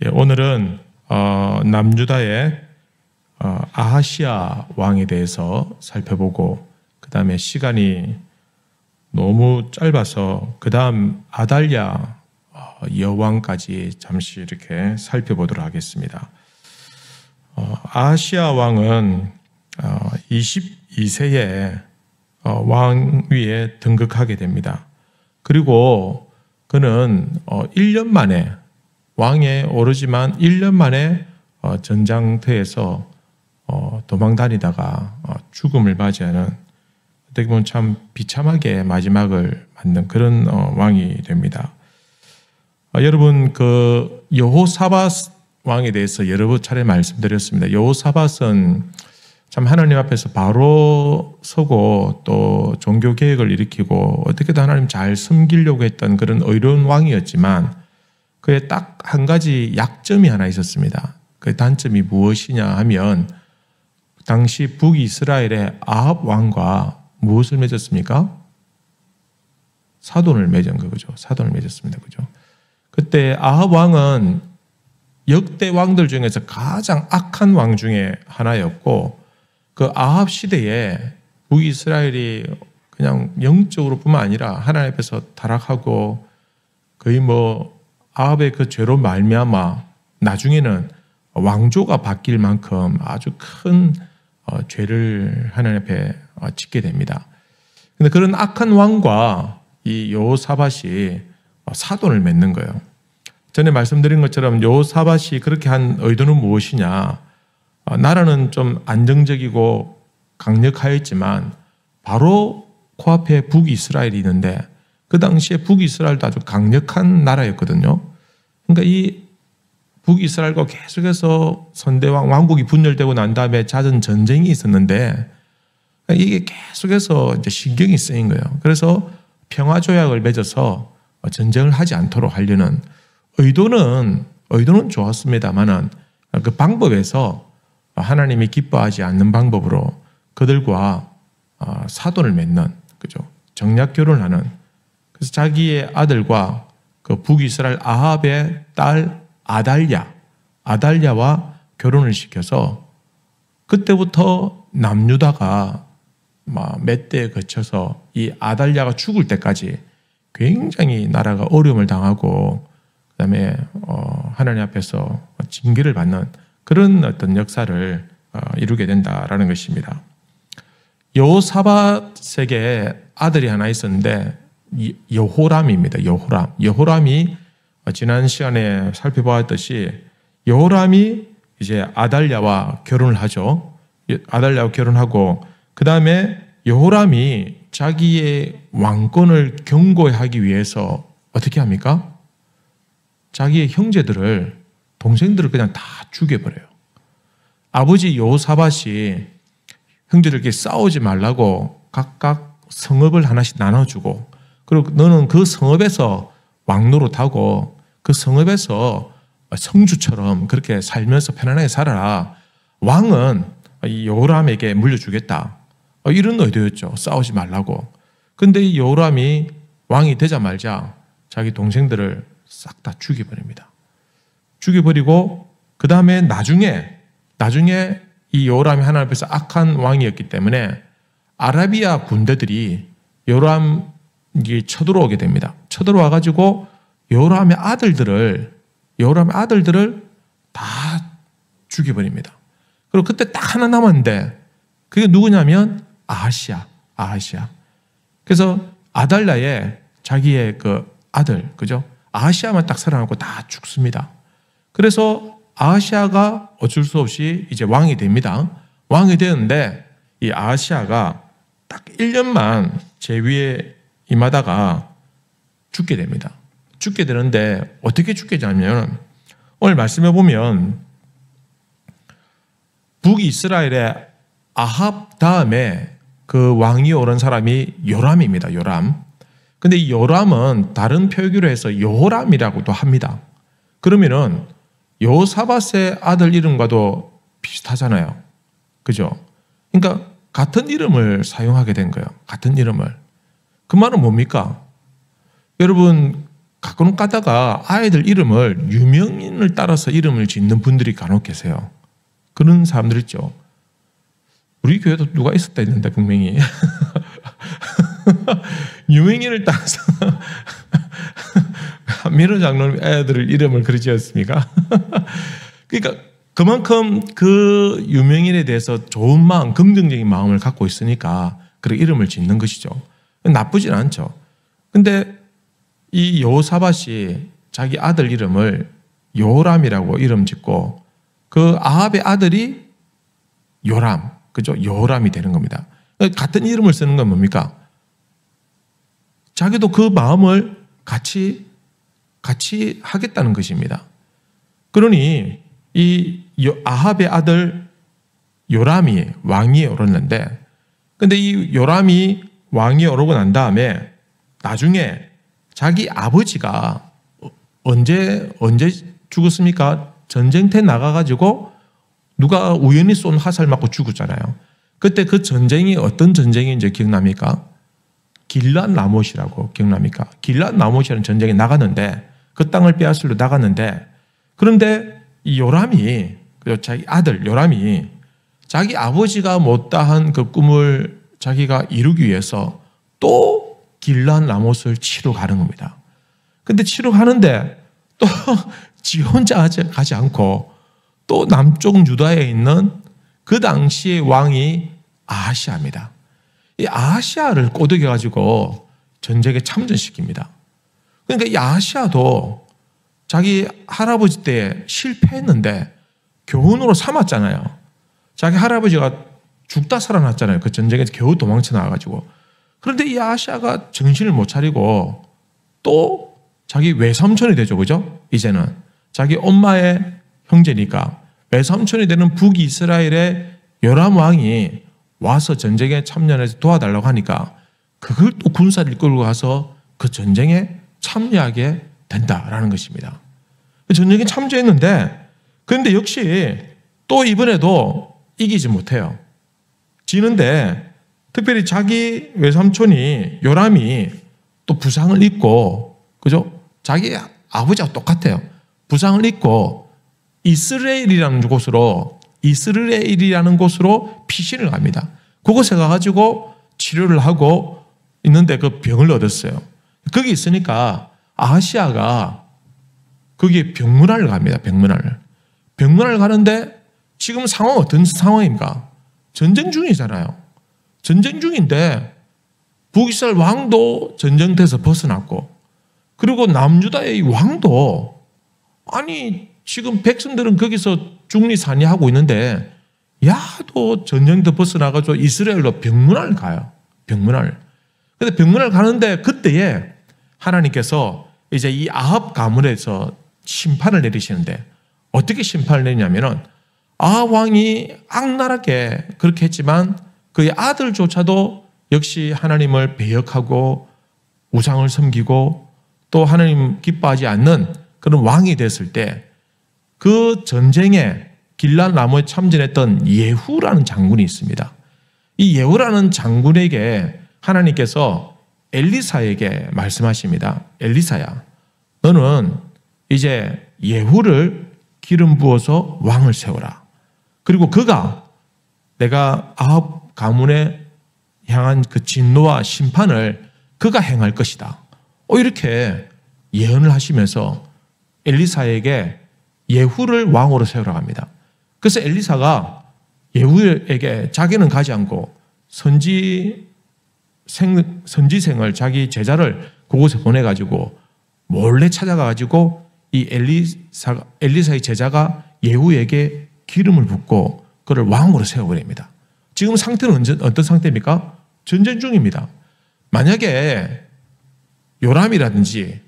오늘은 남유다의 아하시아 왕에 대해서 살펴보고, 그 다음에 시간이 너무 짧아서 그 다음 아달랴 여왕까지 잠시 이렇게 살펴보도록 하겠습니다. 아하시아 왕은 22세에 왕위에 등극하게 됩니다. 그리고 그는 1년 만에 왕에 오르지만 1년 만에 전장터에서 도망 다니다가 죽음을 맞이하는, 어떻게 보면 참 비참하게 마지막을 맞는 그런 왕이 됩니다. 여러분, 그 여호사밧 왕에 대해서 여러 차례 말씀드렸습니다. 여호사밧은 참 하나님 앞에서 바로 서고 또 종교 개혁을 일으키고 어떻게든 하나님 잘 섬기려고 했던 그런 의로운 왕이었지만, 그의 딱 한 가지 약점이 하나 있었습니다. 그 단점이 무엇이냐 하면, 당시 북이스라엘의 아합 왕과 무엇을 맺었습니까? 사돈을 맺은 거죠. 사돈을 맺었습니다. 그죠? 그때 아합 왕은 역대 왕들 중에서 가장 악한 왕 중에 하나였고, 그 아합 시대에 북이스라엘이 그냥 영적으로 뿐만 아니라 하나님 앞에서 타락하고, 거의 아합의 그 죄로 말미암아 나중에는 왕조가 바뀔 만큼 아주 큰 죄를 하나님 앞에 짓게 됩니다. 그런데 그런 악한 왕과 이 여호사밧이 사돈을 맺는 거예요. 전에 말씀드린 것처럼 여호사밧이 그렇게 한 의도는 무엇이냐? 나라는 좀 안정적이고 강력하였지만 바로 코앞에 북이스라엘이 있는데, 그 당시에 북이스라엘도 아주 강력한 나라였거든요. 그러니까 이 북이스라엘과 계속해서 선대왕 왕국이 분열되고 난 다음에 잦은 전쟁이 있었는데, 이게 계속해서 이제 신경이 쓰인 거예요. 그래서 평화 조약을 맺어서 전쟁을 하지 않도록 하려는 의도는 좋았습니다만은, 그 방법에서 하나님이 기뻐하지 않는 방법으로 그들과 사돈을 맺는, 그죠? 정략 결혼을 하는. 그래서 자기의 아들과 그 북이스라엘 아합의 딸 아달랴와 결혼을 시켜서, 그때부터 남유다가 몇 대에 거쳐서 이 아달랴가 죽을 때까지 굉장히 나라가 어려움을 당하고, 그다음에 하나님 앞에서 징계를 받는 그런 어떤 역사를 이루게 된다라는 것입니다. 여호사밧에게 아들이 하나 있었는데 여호람입니다. 여호람이 지난 시간에 살펴보았듯이, 여호람이 이제 아달랴와 결혼을 하죠. 아달랴와 결혼하고, 그 다음에 여호람이 자기의 왕권을 견고하기 위해서 어떻게 합니까? 자기의 동생들을 그냥 다 죽여버려요. 아버지 여호사밧이 형제들끼리 싸우지 말라고 각각 성읍을 하나씩 나눠주고, 그리고 너는 그 성읍에서 왕노릇하고 그 성읍에서 성주처럼 그렇게 살면서 편안하게 살아라. 왕은 이 여호람에게 물려주겠다. 이런 의도였죠. 싸우지 말라고. 근데 이 여호람이 왕이 되자마자 자기 동생들을 싹 다 죽여버립니다. 죽여버리고, 그 다음에 나중에 이 여호람이 하나님 앞에서 악한 왕이었기 때문에 아라비아 군대들이 여호람이 쳐들어오게 됩니다. 쳐들어와가지고 여호람의 아들들을 다 죽여버립니다. 그리고 그때 딱 하나 남았는데, 그게 누구냐면 아하시아. 그래서 아달랴의 자기의 그 아들, 그죠? 아하시아만 딱 살아남고 다 죽습니다. 그래서 아하시아가 어쩔 수 없이 이제 왕이 됩니다. 왕이 되는데, 이 아하시아가 딱 1년만 제위에 임하다가 죽게 됩니다. 죽게 되는데 어떻게 죽게 되냐면, 오늘 말씀해 보면 북이스라엘의 아합 다음에 그 왕이 오른 사람이 요람입니다. 요람. 근데 이 요람은 다른 표기로 해서 여호람이라고도 합니다. 그러면은 여호사밧의 아들 이름과도 비슷하잖아요. 그죠? 그러니까 같은 이름을 사용하게 된 거예요. 같은 이름을. 그 말은 뭡니까? 여러분, 가끔 가다가 아이들 이름을 유명인을 따라서 이름을 짓는 분들이 간혹 계세요. 그런 사람들 있죠. 우리 교회도 누가 있었다 했는데 분명히 유명인을 따라서 한민호 장로님 애들을 이름을 그러지 않습니까? 그러니까 그만큼 그 유명인에 대해서 좋은 마음, 긍정적인 마음을 갖고 있으니까 그렇게 이름을 짓는 것이죠. 나쁘진 않죠. 근데 이 여호사밧이 자기 아들 이름을 요람이라고 이름 짓고 그 아합의 아들이 요람, 그죠? 요람이 되는 겁니다. 같은 이름을 쓰는 건 뭡니까? 자기도 그 마음을 같이 하겠다는 것입니다. 그러니 이 아합의 아들 요람이 왕위에 오르는데, 근데 이 요람이 왕위에 오르고 난 다음에 나중에 자기 아버지가 언제 죽었습니까? 전쟁터에 나가가지고 누가 우연히 쏜 화살 맞고 죽었잖아요. 그때 그 전쟁이 어떤 전쟁인지 기억납니까? 길랏 라못이라고 기억납니까? 길랏 라못이라는 전쟁에 나갔는데 그 땅을 빼앗으려 나갔는데, 그런데 이 요람이, 자기 아들 요람이 자기 아버지가 못다한 그 꿈을 자기가 이루기 위해서 또 길랏 라못을 치러 가는 겁니다. 근데 치러 가는데 또 지 혼자 가지 않고 또 남쪽 유다에 있는 그 당시의 왕이 아하시아입니다. 이 아하시아를 꼬드겨가지고 전쟁에 참전시킵니다. 그러니까 이 아하시아도 자기 할아버지 때 실패했는데 교훈으로 삼았잖아요. 자기 할아버지가 죽다 살아났잖아요. 그 전쟁에서 겨우 도망쳐 나와가지고. 그런데 이 아하시아가 정신을 못 차리고 또 자기 외삼촌이 되죠. 그죠? 이제는 자기 엄마의 형제니까 외삼촌이 되는 북이스라엘의 요람 왕이 와서 전쟁에 참여해서 도와달라고 하니까 그걸 또 군사를 이끌고 가서 그 전쟁에 참여하게 된다라는 것입니다. 전쟁에 참여했는데, 그런데 역시 또 이번에도 이기지 못해요. 지는데, 특별히 자기 외삼촌이 요람이 또 부상을 입고, 그죠? 자기 아버지와 똑같아요. 부상을 입고 이스라엘이라는 곳으로 피신을 갑니다. 그곳에 가가지고 치료를 하고 있는데 그 병을 얻었어요. 거기 있으니까 아하시아가 거기에 병문안을 갑니다. 병문안을 가는데 지금 상황 어떤 상황입니까? 전쟁 중이잖아요. 전쟁 중인데 북이스라엘 왕도 전쟁터에서 벗어났고, 그리고 남유다의 왕도, 아니 지금 백성들은 거기서 중리산이하고 있는데 야도 전쟁터 벗어나가지고 이스라엘로 병문안을 가요. 병문안을. 근데 병문안을 가는데 그때에 하나님께서 이제 이 아합 가문에서 심판을 내리시는데, 어떻게 심판을 내리냐면은 아합 왕이 악랄하게 그렇게 했지만 그의 아들조차도 역시 하나님을 배역하고 우상을 섬기고 또 하나님 기뻐하지 않는 그런 왕이 됐을 때, 그 전쟁에 길랏 라못에 참전했던 예후라는 장군이 있습니다. 이 예후라는 장군에게 하나님께서 엘리사에게 말씀하십니다. 엘리사야, 너는 이제 예후를 기름 부어서 왕을 세워라. 그리고 그가 내가 아합 가문에 향한 그 진노와 심판을 그가 행할 것이다. 이렇게 예언을 하시면서 엘리사에게 예후를 왕으로 세우라고 합니다. 그래서 엘리사가 예후에게 자기는 가지 않고 선지생을, 자기 제자를 그곳에 보내가지고 몰래 찾아가가지고 이 엘리사의 제자가 예후에게 기름을 붓고 그를 왕으로 세워버립니다. 지금 상태는 어떤 상태입니까? 전쟁 중입니다. 만약에 요람이라든지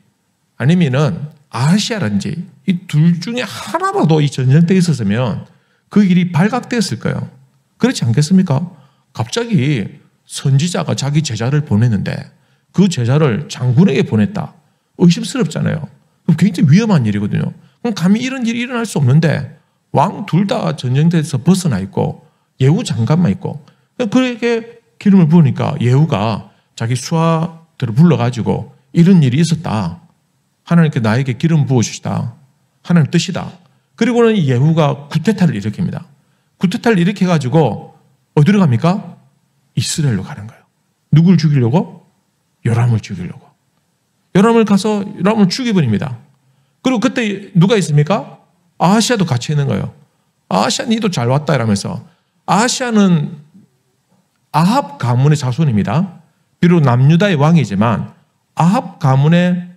아니면은 아하시아라든지 이 둘 중에 하나라도 이 전쟁터에 있었으면 그 일이 발각됐을 거예요. 그렇지 않겠습니까? 갑자기 선지자가 자기 제자를 보냈는데 그 제자를 장군에게 보냈다. 의심스럽잖아요. 굉장히 위험한 일이거든요. 그럼 감히 이런 일이 일어날 수 없는데 왕 둘 다 전쟁터에서 벗어나 있고 예후 장관만 있고, 그에게 기름을 부으니까 예후가 자기 수하들을 불러가지고 이런 일이 있었다. 하나님께 나에게 기름 부어주시다. 하나님 뜻이다. 그리고는 예후가 구테타를 일으킵니다. 구테타를 일으켜가지고 어디로 갑니까? 이스라엘로 가는 거예요. 누굴 죽이려고? 요람을 죽이려고. 요람을 가서 요람을 죽여버립니다. 그리고 그때 누가 있습니까? 아하시아도 같이 있는 거예요. 아하시아 니도 잘 왔다 이러면서. 아하시아는 아합 가문의 자손입니다. 비록 남유다의 왕이지만 아합 가문의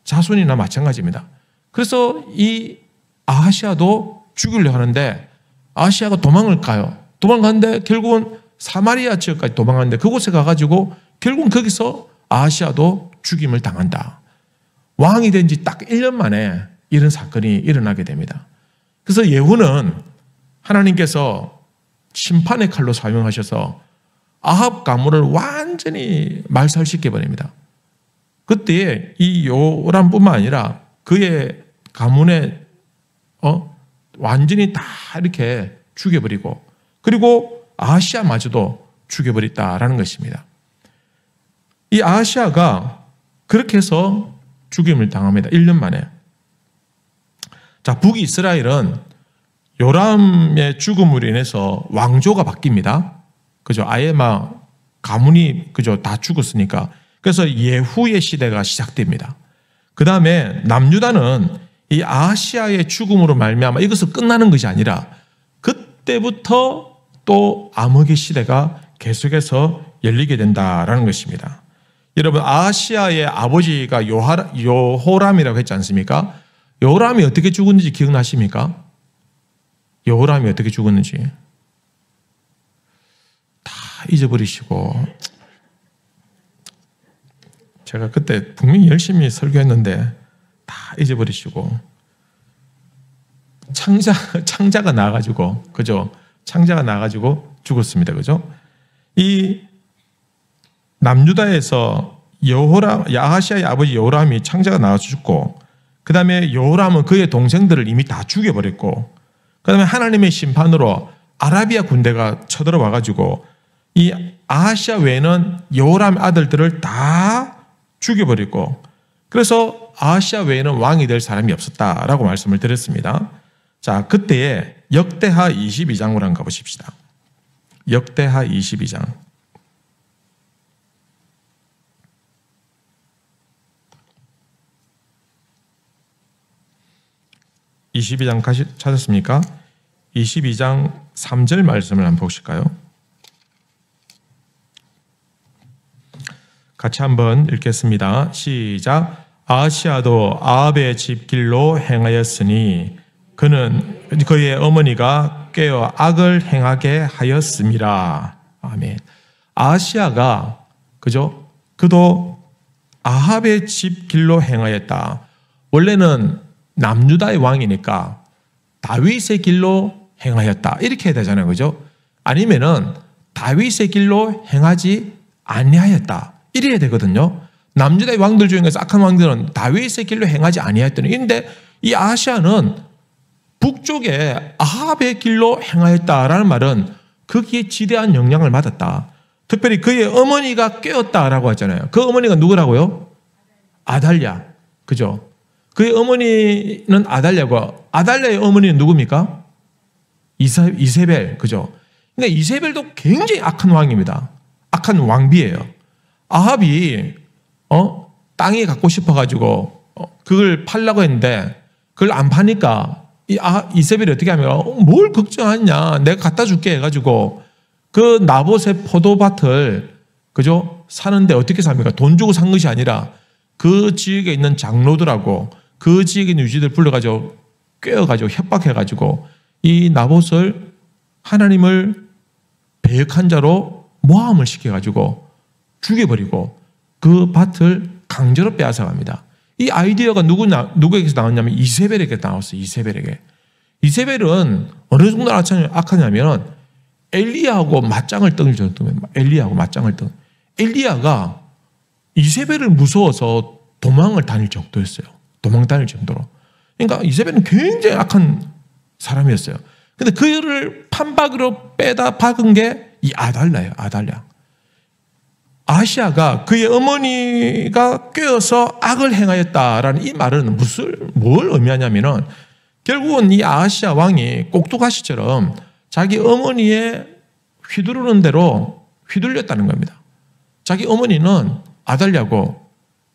자손이나 마찬가지입니다. 그래서 이 아하시아도 죽이려고 하는데 아하시아가 도망을 가요. 도망가는데 결국은 사마리아 지역까지 도망가는데 그곳에 가가지고 결국은 거기서 아하시아도 죽임을 당한다. 왕이 된 지 딱 1년 만에 이런 사건이 일어나게 됩니다. 그래서 예후는 하나님께서 심판의 칼로 사용하셔서 아합 가문을 완전히 말살시켜 버립니다. 그때 이 요람뿐만 아니라 그의 가문에 완전히 다 이렇게 죽여버리고 그리고 아하시아마저도 죽여버렸다라는 것입니다. 이 아하시아가 그렇게 해서 죽임을 당합니다. 1년 만에. 자, 북이스라엘은 요람의 죽음으로 인해서 왕조가 바뀝니다. 그죠? 아예 막 가문이 그죠? 다 죽었으니까. 그래서 예후의 시대가 시작됩니다. 그 다음에 남유다는 이 아하시아의 죽음으로 말미암아 이것을 끝나는 것이 아니라 그때부터 또 암흑의 시대가 계속해서 열리게 된다라는 것입니다. 여러분 아하시아의 아버지가 여호람이라고 했지 않습니까? 여호람이 어떻게 죽었는지 기억나십니까? 여호람이 어떻게 죽었는지 다 잊어버리시고 제가 그때 분명히 열심히 설교했는데 다 잊어버리시고 창자가 나가지고 그죠? 창자가 나가지고 죽었습니다. 그죠? 이 남유다에서 아하시아의 아버지 여호람이 창자가 나와서 죽고 그 다음에 여호람은 그의 동생들을 이미 다 죽여버렸고 그 다음에 하나님의 심판으로 아라비아 군대가 쳐들어와가지고 이 아하시아 외에는 여호람 아들들을 다 죽여버리고 그래서 아하시아 외에는 왕이 될 사람이 없었다라고 말씀을 드렸습니다. 자, 그때에 역대하 22장으로 한번 가보십시다. 역대하 22장. 22장 찾았습니까? 22장 3절 말씀을 한번 보실까요? 같이 한번 읽겠습니다. 시작. 아하시아도 아합의 집길로 행하였으니 그는 그의 어머니가 깨어 악을 행하게 하였음이라. 아멘. 아하시아가 그죠? 그도 아합의 집길로 행하였다. 원래는 남유다의 왕이니까 다윗의 길로 행하였다. 이렇게 해야 되잖아요. 그죠? 아니면은 다윗의 길로 행하지 아니하였다. 이래야 되거든요. 남유다의 왕들 중에서 악한 왕들은 다윗의 길로 행하지 아니하였더니 근데 이 아하시아는 북쪽에 아합의 길로 행하였다라는 말은 거기에 지대한 영향을 받았다. 특별히 그의 어머니가 깨었다라고 하잖아요. 그 어머니가 누구라고요? 아달랴. 그죠? 그의 어머니는 아달랴고 아달랴의 어머니는 누굽니까? 이세벨. 그죠? 그러니까 이세벨도 굉장히 악한 왕입니다. 악한 왕비예요. 아합이 땅이 갖고 싶어가지고 그걸 팔라고 했는데 그걸 안 파니까 이세벨이 어떻게 하면 뭘 걱정하냐 내가 갖다 줄게 해가지고 그 나봇의 포도밭을 그죠? 사는데 어떻게 삽니까? 돈 주고 산 것이 아니라 그 지역에 있는 장로들하고 그 지역에 있는 유지들 불러가지고 꿰어가지고 협박해가지고 이 나봇을 하나님을 배역한 자로 모함을 시켜가지고 죽여버리고 그 밭을 강제로 빼앗아갑니다. 이 아이디어가 누구에게서 나왔냐면 이세벨에게 나왔어요. 이세벨에게. 이세벨은 어느 정도 악하냐면 엘리야하고 맞짱을 뜰 정도면 엘리야하고 맞짱을 뜬. 엘리야가 이세벨을 무서워서 도망을 다닐 정도였어요. 도망 다닐 정도로. 그러니까 이세벨은 굉장히 악한 사람이었어요. 근데 그를 판박으로 빼다 박은 게 이 아달랴예요. 아달랴. 아하시아가 그의 어머니가 꾀어서 악을 행하였다라는 이 말은 뭘 의미하냐면은 결국은 이 아하시아 왕이 꼭두가시처럼 자기 어머니의 휘두르는 대로 휘둘렸다는 겁니다. 자기 어머니는 아달랴고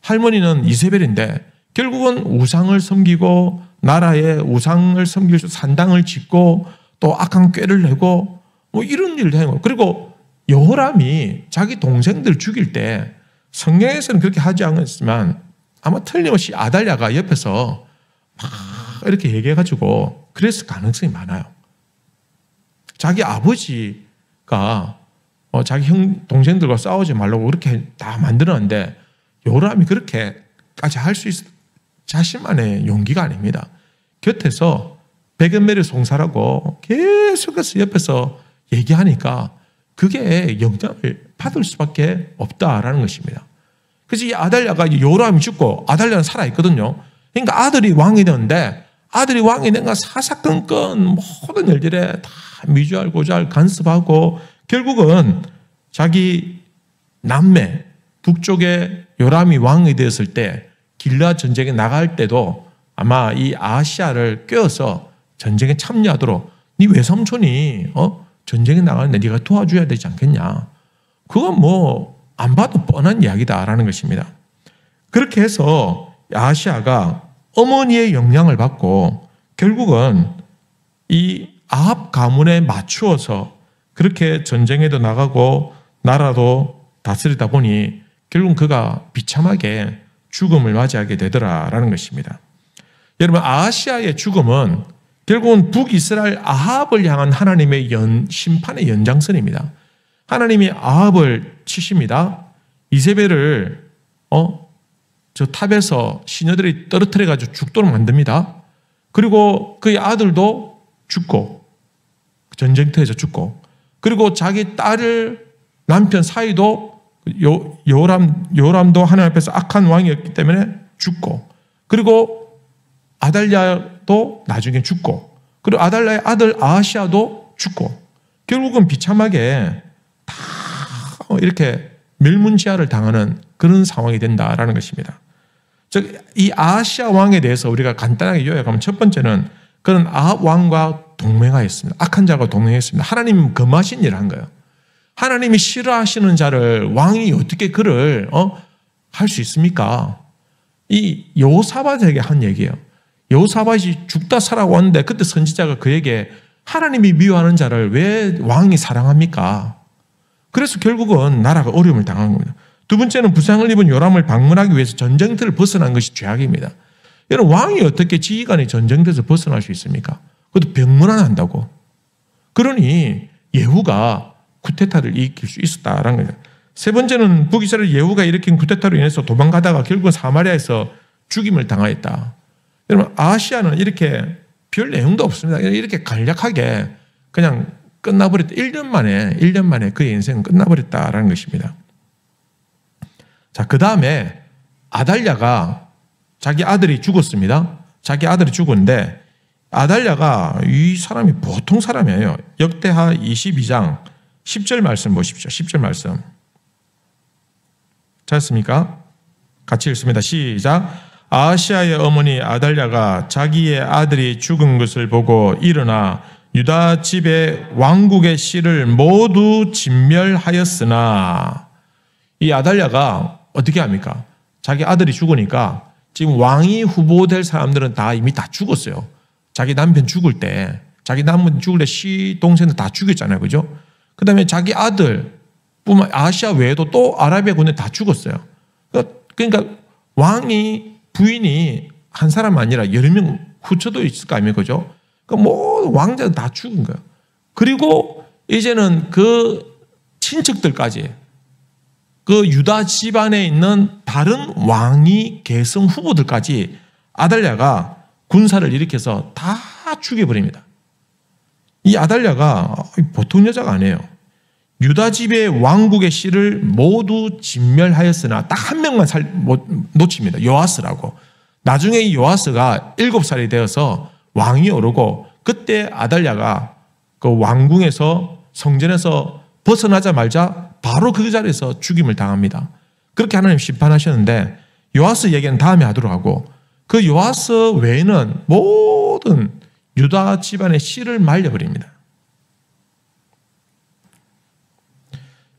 할머니는 이세벨인데 결국은 우상을 섬기고 나라의 우상을 섬길 수 산당을 짓고 또 악한 꾀를 내고 뭐 이런 일을 하는 거예요. 그리고 여호람이 자기 동생들 죽일 때 성경에서는 그렇게 하지 않았지만 아마 틀림없이 아달랴가 옆에서 막 이렇게 얘기해가지고 그랬을 가능성이 많아요. 자기 아버지가 자기 동생들과 싸우지 말라고 그렇게 다 만들었는데 여호람이 그렇게까지 할 수 있을 자신만의 용기가 아닙니다. 곁에서 백연매를 송사라고 계속해서 옆에서 얘기하니까 그게 영향을 받을 수밖에 없다라는 것입니다. 그래서 이 아달랴가 여호람이 죽고 아달랴는 살아있거든요. 그러니까 아들이 왕이 되는데 아들이 왕이 된가 사사건건 모든 일들에 다 미주알 간섭하고 결국은 자기 남매 북쪽에 요람이 왕이 되었을 때 길르앗 전쟁에 나갈 때도 아마 이 아하시아를 꿰어서 전쟁에 참여하도록 네 외삼촌이 전쟁에 나가는데 네가 도와줘야 되지 않겠냐. 그건 뭐 안 봐도 뻔한 이야기다라는 것입니다. 그렇게 해서 아하시아가 어머니의 영향을 받고 결국은 이 아합 가문에 맞추어서 그렇게 전쟁에도 나가고 나라도 다스리다 보니 결국 그가 비참하게 죽음을 맞이하게 되더라라는 것입니다. 여러분 아하시아의 죽음은 결국은 북이스라엘 아합을 향한 하나님의 심판의 연장선입니다. 하나님이 아합을 치십니다. 이세벨을 저 탑에서 시녀들이 떨어뜨려가지고 죽도록 만듭니다. 그리고 그의 아들도 죽고 전쟁터에서 죽고 그리고 자기 딸을 남편 사이도 여호람도 하나님 앞에서 악한 왕이었기 때문에 죽고 그리고 아달랴도 나중에 죽고 그리고 아달랴의 아들 아하시아도 죽고 결국은 비참하게 다 이렇게 멸문지하를 당하는 그런 상황이 된다라는 것입니다. 즉 이 아하시아 왕에 대해서 우리가 간단하게 요약하면 첫 번째는 그는 아합 왕과 동맹하였습니다. 악한 자가 동맹했습니다. 하나님은 금하신 일을 한 거예요. 하나님이 싫어하시는 자를 왕이 어떻게 그를 할 수 있습니까? 이 여호사밧에게 한 얘기예요. 여호사밧이 죽다 살아고 왔는데 그때 선지자가 그에게 하나님이 미워하는 자를 왜 왕이 사랑합니까? 그래서 결국은 나라가 어려움을 당한 겁니다. 두 번째는 부상을 입은 요람을 방문하기 위해서 전쟁터를 벗어난 것이 죄악입니다. 여러분 왕이 어떻게 지휘관이 전쟁터에서 벗어날 수 있습니까? 그것도 병문안 한다고. 그러니 예후가 쿠데타를 일으킬 수 있었다라는 거죠. 세 번째는 북이스라엘 예후가 일으킨 쿠데타로 인해서 도망가다가 결국은 사마리아에서 죽임을 당하였다. 여러분 아하시아는 이렇게 별 내용도 없습니다. 이렇게 간략하게 그냥 끝나버렸다. 1년 만에 그의 인생은 끝나버렸다라는 것입니다. 자, 그 다음에 아달랴가 자기 아들이 죽었습니다. 자기 아들이 죽었는데 아달랴가 이 사람이 보통 사람이에요. 역대하 22장 10절 말씀 보십시오. 10절 말씀. 찾았습니까? 같이 읽습니다. 시작. 아하시아의 어머니 아달랴가 자기의 아들이 죽은 것을 보고 일어나 유다 집의 왕국의 씨를 모두 진멸하였으나 이 아달랴가 어떻게 합니까? 자기 아들이 죽으니까 지금 왕이 후보될 사람들은 다 이미 다 죽었어요. 자기 남편 죽을 때 시 동생들 다 죽였잖아요. 그죠? 그 다음에 자기 아들 뿐만 아시아 외에도 또 아라비아 군대 다 죽었어요. 그러니까 왕이 부인이 한 사람 아니라 여러 명 후처도 있을 거 아닙니까? 그죠? 뭐 왕자들 다 죽은 거예요. 그리고 이제는 그 친척들까지 그 유다 집안에 있는 다른 왕위 계승 후보들까지 아달랴가 군사를 일으켜서 다 죽여버립니다. 이 아달랴가 보통 여자가 아니에요. 유다 집의 왕국의 씨를 모두 진멸하였으나 딱 한 명만 놓칩니다. 요아스라고. 나중에 이 요아스가 7살이 되어서 왕이 오르고 그때 아달랴가 그 왕궁에서 성전에서 벗어나자마자 바로 그 자리에서 죽임을 당합니다. 그렇게 하나님 심판하셨는데 요아스 얘기는 다음에 하도록 하고, 그 요아스 외에는 모든 유다 집안의 씨를 말려버립니다.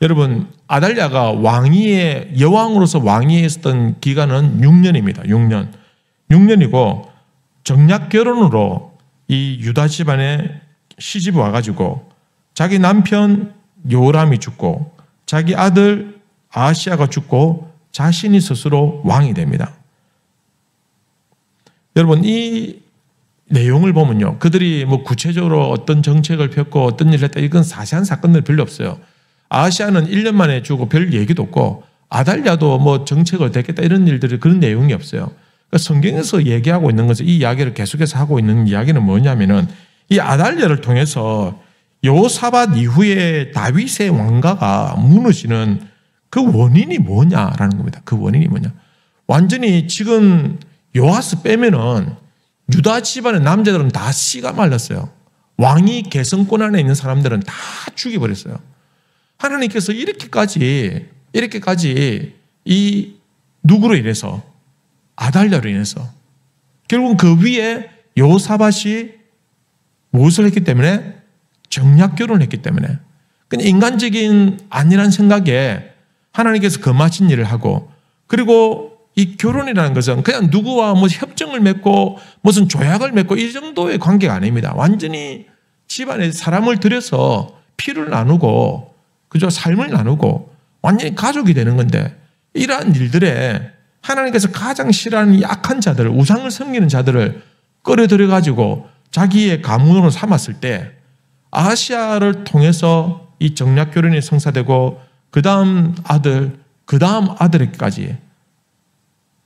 여러분, 아달랴가 여왕으로서 왕위에 있었던 기간은 6년입니다. 6년. 6년이고 정략 결혼으로 이 유다 집안에 시집이 와가지고 자기 남편 요람이 죽고 자기 아들 아하시야가 죽고 자신이 스스로 왕이 됩니다. 여러분, 이 내용을 보면요, 그들이 뭐 구체적으로 어떤 정책을 폈고 어떤 일을 했다, 이건 자세한 사건들 별로 없어요. 아하시야는 1년 만에 죽고 별 얘기도 없고, 아달랴도 뭐 정책을 댔겠다 이런 일들이, 그런 내용이 없어요. 그러니까 성경에서 얘기하고 있는 것은, 이 이야기를 계속해서 하고 있는 이야기는 뭐냐면은, 이 아달랴를 통해서 여호사밧 이후에 다윗의 왕가가 무너지는 그 원인이 뭐냐라는 겁니다. 그 원인이 뭐냐. 완전히 지금 요아스 빼면은 유다 집안의 남자들은 다 씨가 말랐어요. 왕위 계승권 안에 있는 사람들은 다 죽여버렸어요. 하나님께서 이렇게까지 이 누구로 인해서, 아달랴로 인해서, 결국은 그 위에 여호사밧이 무엇을 했기 때문에? 정략 결혼을 했기 때문에. 그냥 인간적인 아니란 생각에 하나님께서 거마친 일을 하고, 그리고 이 결혼이라는 것은 그냥 누구와 뭐 협정을 맺고 무슨 조약을 맺고 이 정도의 관계가 아닙니다. 완전히 집안에 사람을 들여서 피를 나누고, 그저 삶을 나누고 완전히 가족이 되는 건데, 이러한 일들에 하나님께서 가장 싫어하는 이 악한 자들, 우상을 섬기는 자들을 끌어들여가지고 자기의 가문으로 삼았을 때, 아하시야를 통해서 이 정략 결혼이 성사되고 그 다음 아들에게까지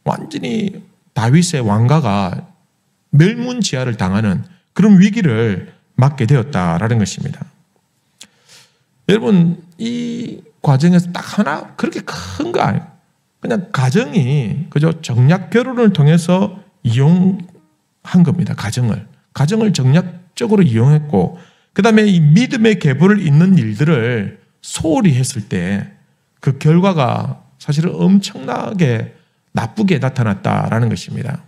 완전히 다윗의 왕가가 멸문지하를 당하는 그런 위기를 맞게 되었다라는 것입니다. 여러분, 이 과정에서 딱 하나 그렇게 큰 거 아니에요. 그냥 가정이 그저 정략 결혼을 통해서 이용한 겁니다. 가정을 정략적으로 이용했고, 그 다음에 이 믿음의 계보를 잇는 일들을 소홀히 했을 때 그 결과가 사실은 엄청나게 나쁘게 나타났다라는 것입니다.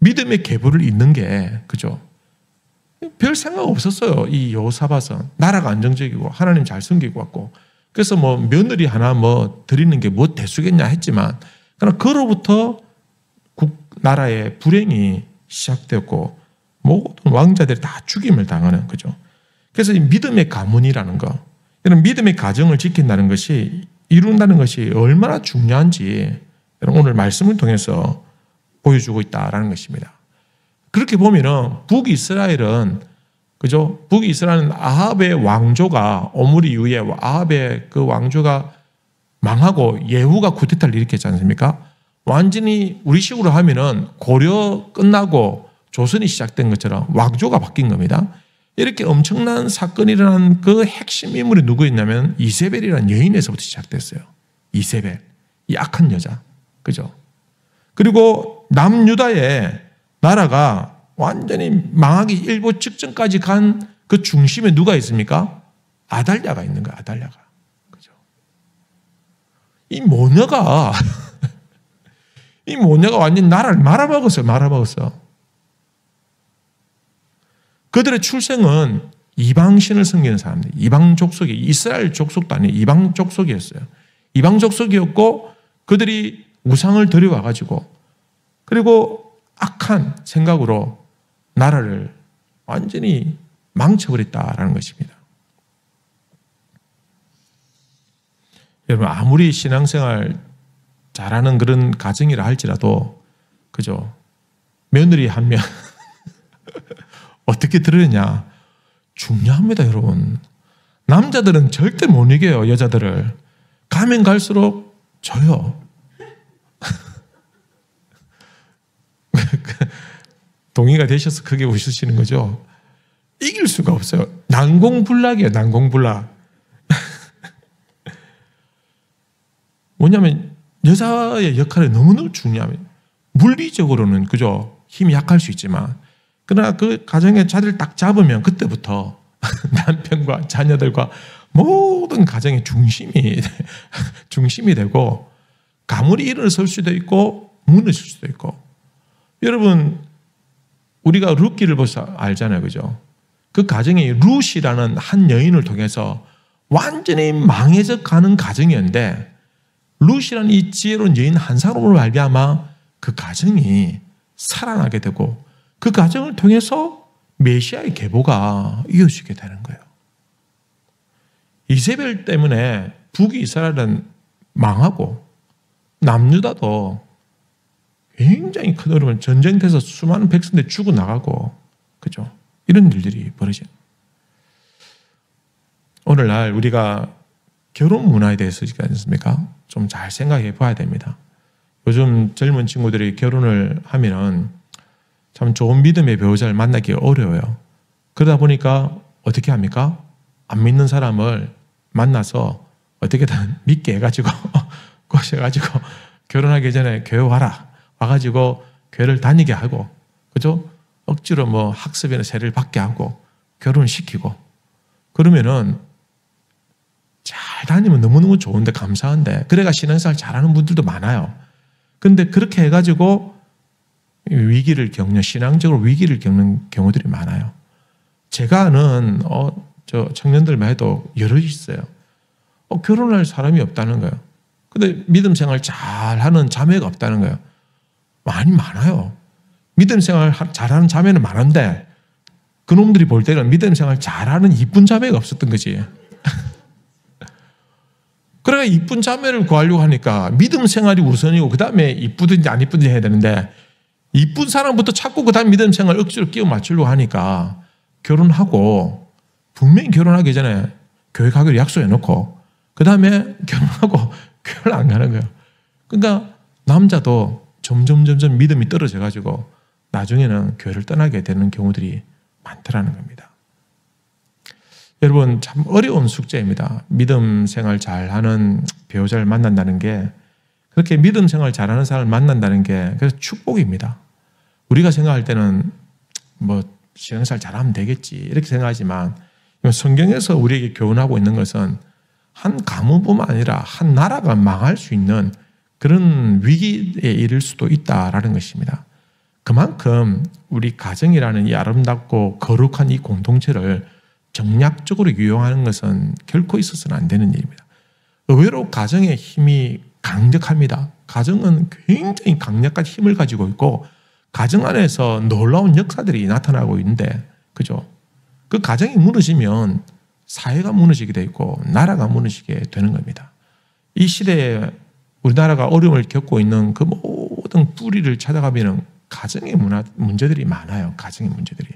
믿음의 계보를 잇는 게, 그죠? 별 생각 없었어요. 이 여호사밧은 나라가 안정적이고 하나님 잘 섬기고 왔고, 그래서 뭐 며느리 하나 뭐 드리는 게 뭐 대수겠냐 했지만, 그러나 그로부터 나라의 불행이 시작되었고 모든 왕자들이 다 죽임을 당하는 거죠. 그래서 이 믿음의 가문이라는 거, 이런 믿음의 가정을 지킨다는 것이, 이룬다는 것이 얼마나 중요한지 오늘 말씀을 통해서 보여주고 있다라는 것입니다. 그렇게 보면은 북이스라엘은, 그죠? 북이스라엘은 아합의 왕조가, 오므리 이후에 아합의 그 왕조가 망하고 예후가 쿠데타를 일으켰지 않습니까? 완전히 우리식으로 하면은 고려 끝나고 조선이 시작된 것처럼 왕조가 바뀐 겁니다. 이렇게 엄청난 사건이 일어난 그 핵심 인물이 누구였냐면 이세벨이라는 여인에서부터 시작됐어요. 이세벨, 이 악한 여자, 그죠? 그리고 남유다의 나라가 완전히 망하기 일보 직전까지 간 그 중심에 누가 있습니까? 아달랴가 있는 거야. 아달랴가, 그죠? 이 모녀가 완전히 나라를 말아먹었어요. 그들의 출생은 이방신을 섬기는 사람들, 이방 족속이, 이스라엘 족속도 아니에요. 이방 족속이었어요. 이방 족속이었고, 그들이 우상을 들여와가지고, 그리고 악한 생각으로 나라를 완전히 망쳐버렸다라는 것입니다. 여러분, 아무리 신앙생활 잘하는 그런 가정이라 할지라도, 그죠? 며느리 한 명 어떻게 들으냐? 중요합니다, 여러분. 남자들은 절대 못 이겨요, 여자들을. 가면 갈수록 져요. 동의가 되셔서 크게 웃으시는 거죠? 이길 수가 없어요. 난공불락이에요, 난공불락. 뭐냐면 여자의 역할이 너무너무 중요합니다. 물리적으로는, 그죠? 힘이 약할 수 있지만, 그러나 그 가정의 자리를 딱 잡으면 그때부터 남편과 자녀들과 모든 가정의 중심이 되고 가문이 일어설 수도 있고 무너질 수도 있고. 여러분 우리가 룻기를 벌써 알잖아요, 그죠? 그 가정이 룻이라는 한 여인을 통해서 완전히 망해져 가는 가정이었는데 룻이라는 이 지혜로운 여인 한 사람으로 말미암아 그 가정이 살아나게 되고 그 가정을 통해서 메시아의 계보가 이어지게 되는 거예요. 이세벨 때문에 북이스라엘은 망하고 남유다도 굉장히 큰 어려움, 전쟁터에서 수많은 백성들이 죽어나가고, 그죠? 이런 일들이 벌어져요. 오늘날 우리가 결혼 문화에 대해서 있지 않습니까? 좀 잘 생각해 봐야 됩니다. 요즘 젊은 친구들이 결혼을 하면은 참 좋은 믿음의 배우자를 만나기 어려워요. 그러다 보니까 어떻게 합니까? 안 믿는 사람을 만나서 어떻게든 믿게 해가지고 꼬셔가지고 결혼하기 전에 교회 와가지고 교회를 다니게 하고, 그죠? 억지로 뭐 학습이나 세를 받게 하고 결혼시키고, 그러면은 잘 다니면 너무너무 좋은데 감사한데, 그래가 신앙생활 잘하는 분들도 많아요. 근데 그렇게 해가지고 신앙적으로 위기를 겪는 경우들이 많아요. 제가 아는 저 청년들만 해도 여럿 있어요. 결혼할 사람이 없다는 거예요. 근데 믿음 생활 잘하는 자매가 없다는 거예요. 많아요. 믿음 생활 잘하는 자매는 많은데 그놈들이 볼 때는 믿음 생활 잘하는 이쁜 자매가 없었던 거지. 그러니까 이쁜 자매를 구하려고 하니까 믿음 생활이 우선이고 그 다음에 이쁘든지 안 이쁘든지 해야 되는데, 이쁜 사람부터 찾고 그 다음에 믿음 생활 억지로 끼워 맞추려고 하니까 결혼하고, 분명히 결혼하기 전에 교회 가기로 약속해놓고 그 다음에 결혼하고 교회를 안 가는 거예요. 그러니까 남자도 점점 믿음이 떨어져가지고 나중에는 교회를 떠나게 되는 경우들이 많더라는 겁니다. 여러분 참 어려운 숙제입니다. 믿음 생활 잘하는 배우자를 만난다는 게, 그렇게 믿음 생활 잘하는 사람을 만난다는 게 그래서 축복입니다. 우리가 생각할 때는 뭐 신앙생활 잘하면 되겠지 이렇게 생각하지만, 성경에서 우리에게 교훈하고 있는 것은 한 가문뿐만 아니라 한 나라가 망할 수 있는 그런 위기에 이를 수도 있다라는 것입니다. 그만큼 우리 가정이라는 이 아름답고 거룩한 이 공동체를 정략적으로 이용하는 것은 결코 있어서는 안 되는 일입니다. 의외로 가정의 힘이 강력합니다. 가정은 굉장히 강력한 힘을 가지고 있고 가정 안에서 놀라운 역사들이 나타나고 있는데, 그죠? 그 가정이 무너지면 사회가 무너지게 돼 있고 나라가 무너지게 되는 겁니다. 이 시대에 우리나라가 어려움을 겪고 있는 그 모든 뿌리를 찾아가면 가정의 문제들이 많아요. 가정의 문제들이.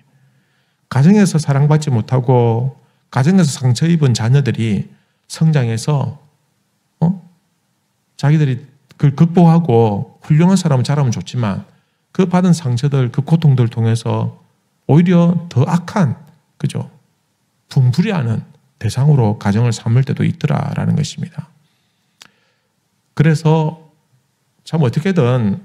가정에서 사랑받지 못하고 가정에서 상처 입은 자녀들이 성장해서 자기들이 그걸 극복하고 훌륭한 사람을 자라면 좋지만 그 받은 상처들, 그 고통들을 통해서 오히려 더 악한, 그죠? 분풀이하는 대상으로 가정을 삼을 때도 있더라라는 것입니다. 그래서 참 어떻게든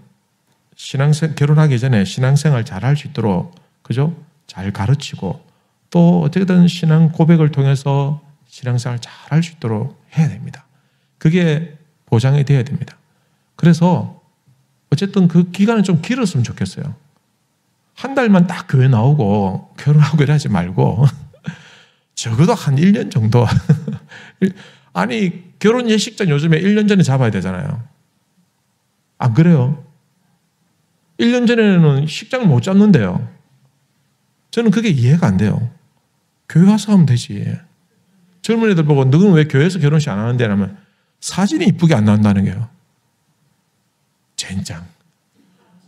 결혼하기 전에 신앙생활 잘할 수 있도록, 그죠? 잘 가르치고 또 어떻게든 신앙 고백을 통해서 신앙생활 잘할 수 있도록 해야 됩니다. 그게 보장이 되어야 됩니다. 그래서 어쨌든 그 기간은 좀 길었으면 좋겠어요. 한 달만 딱 교회 나오고 결혼하고 이러지 말고 적어도 한 1년 정도. 아니 결혼 예식장 요즘에 1년 전에 잡아야 되잖아요. 안 그래요? 1년 전에는 식장을 못 잡는데요. 저는 그게 이해가 안 돼요. 교회 와서 하면 되지. 젊은 애들 보고 너는 왜 교회에서 결혼식 안 하는데? 라면 사진이 이쁘게 안 나온다는 거예요. 젠장.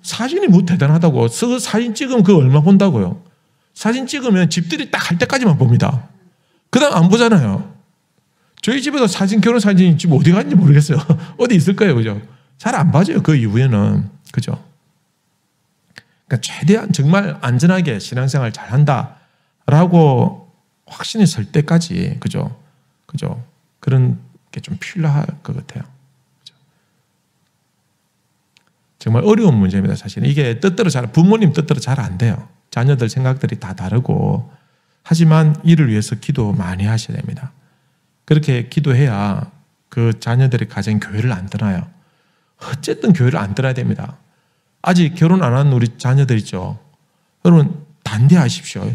사진이 뭐 대단하다고. 사진 찍으면 그거 얼마 본다고요. 사진 찍으면 집들이 딱 할 때까지만 봅니다. 그 다음 안 보잖아요. 저희 집에도 결혼 사진이 지금 어디 갔는지 모르겠어요. 어디 있을 거예요. 그죠? 잘 안 봐줘요. 그 이후에는. 그죠? 그러니까 최대한 정말 안전하게 신앙생활 잘 한다라고 확신이 설 때까지, 그죠? 그죠? 그런 게 좀 필요할 것 같아요. 그죠? 정말 어려운 문제입니다, 사실은. 이게 부모님 뜻대로 잘 안 돼요. 자녀들 생각들이 다 다르고. 하지만 이를 위해서 기도 많이 하셔야 됩니다. 그렇게 기도해야 그 자녀들의 가정 교회를 안 떠나요. 어쨌든 교회를 안 떠나야 됩니다. 아직 결혼 안 한 우리 자녀들 있죠. 여러분 단디하십시오.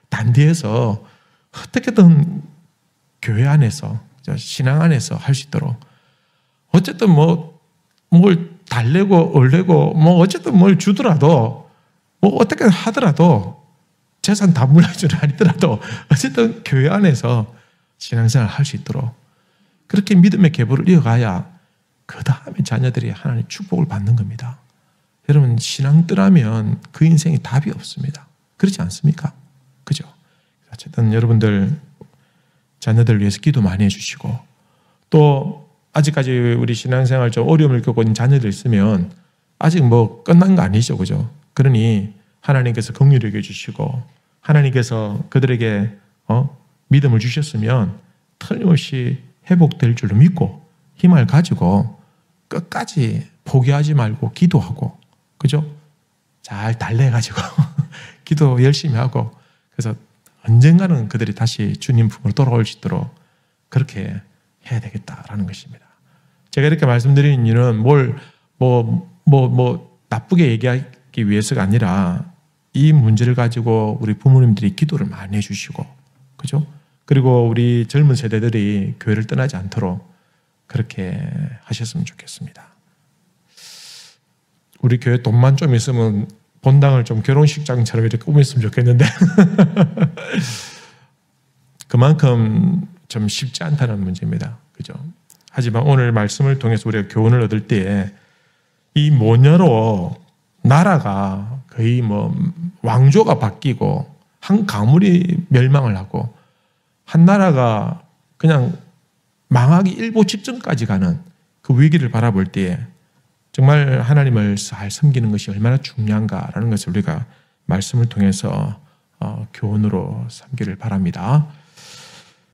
단디해서 어떻게든 교회 안에서 신앙 안에서 할 수 있도록 어쨌든 뭐 뭘 달래고 얼래고 뭐 어쨌든 뭘 주더라도 뭐 어떻게 하더라도 재산 다 물려주는 아니더라도 어쨌든 교회 안에서 신앙생활 할 수 있도록 그렇게 믿음의 계보를 이어가야 그 다음에 자녀들이 하나님의 축복을 받는 겁니다. 여러분 신앙 떠나면 그 인생에 답이 없습니다. 그렇지 않습니까? 그죠? 어쨌든 여러분들 자녀들 위해서 기도 많이 해주시고 또 아직까지 우리 신앙생활 좀 어려움을 겪고 있는 자녀들 있으면 아직 뭐 끝난 거 아니죠. 그죠? 그러니 하나님께서 긍휼히 여겨주시고 하나님께서 그들에게 믿음을 주셨으면 틀림없이 회복될 줄로 믿고 힘을 가지고 끝까지 포기하지 말고 기도하고 그죠? 잘 달래가지고 기도 열심히 하고 그래서 언젠가는 그들이 다시 주님 품으로 돌아올 수 있도록 그렇게 해야 되겠다라는 것입니다. 제가 이렇게 말씀드리는 이유는 나쁘게 얘기하기 위해서가 아니라 이 문제를 가지고 우리 부모님들이 기도를 많이 해주시고 그죠? 그리고 우리 젊은 세대들이 교회를 떠나지 않도록 그렇게 하셨으면 좋겠습니다. 우리 교회 돈만 좀 있으면 본당을 좀 결혼식장처럼 이렇게 꾸몄으면 좋겠는데 그만큼 좀 쉽지 않다는 문제입니다. 그죠? 하지만 오늘 말씀을 통해서 우리가 교훈을 얻을 때에 이 모녀로 나라가 거의 뭐 왕조가 바뀌고 한 가문이 멸망을 하고 한 나라가 그냥 망하기 일보 직전까지 가는 그 위기를 바라볼 때에 정말 하나님을 잘 섬기는 것이 얼마나 중요한가라는 것을 우리가 말씀을 통해서 교훈으로 삼기를 바랍니다.